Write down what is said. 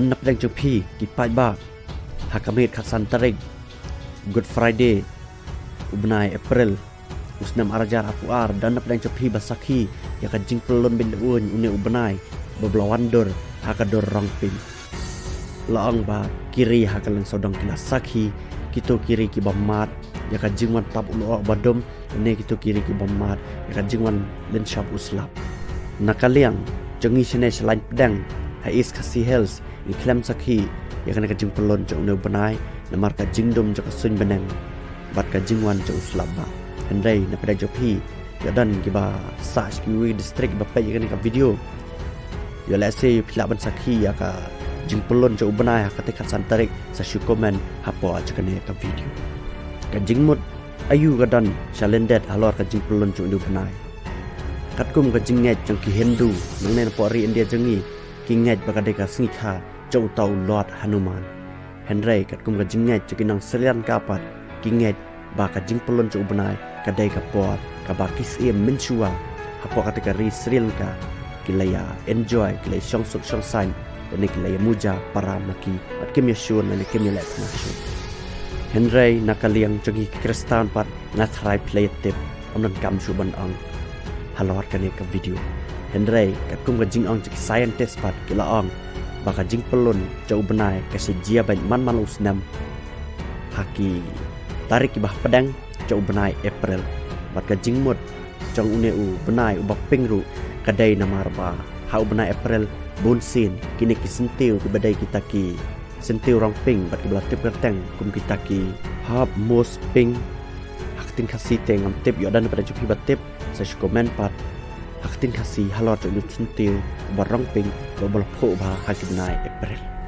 dan na pedang jopi kipai ba hakamit khasan tarik Good Friday ubnai April usnam arajar apuar dan na pedang jopi basaki ya kajing pelon bin un une ubnai beblawandor hakador rongping laang ba kiri hakalang sodong kila sakhi kito kiri ki bamat ya kajingwan tab ulo badom ne kito kiri ki bamat ya kajingwan len shap uslap nakaliang jongi sene selain pedang hais kasi health ni klem sakhi ya kana kajing pelon jo ne banai namar kajingdom jo kasun benang bat kajingwan jo uslap ba hendai na pedang jopi ya dan kiba search kiwi district ba pa ya kana video ya lase pilak ban sakhi ya ka jing pelon jo banai hakate khasan tarik sa syukomen hapo aja kene ka video kajing mut ayu gadan shalendet halor kajing pelon jo banai katkum kajing ngai jang ki hindu nangne pori india jengi ki ngai bakade ka singkha jo tau lord hanuman henry katkum kajing ngai jokinang selian kapat ki ngai ba kajing pelon jo banai kadai ka pot ka bakis e menchua hapo kate ka ri sri lanka kilaya enjoy kilay syong suk syong sign dan kilay muja para maki at kimya syun na kimya let na syun henry nakaliang jogi kristan pat ngatray play tip amnan kam syuban ang halawar kani ka video henry katkum gajing ang jik scientist pat kila ang baka jing pelon jau benai kasi jia ban man usnam haki tarik ibah pedang jau benai April bat gajing mut jong uneu benai ubak pingru kadai namar ba hau benai April bonsin kini kisentiu ke badai kita ki sentiu rong ping bat kibla tip kerteng kum kita ki hab mos ping haktin kasi tengam tip yo dan pada jupi bat tip sa komen pat haktin kasi halor tu sentiu barong ping bobol pho ba hakibnai April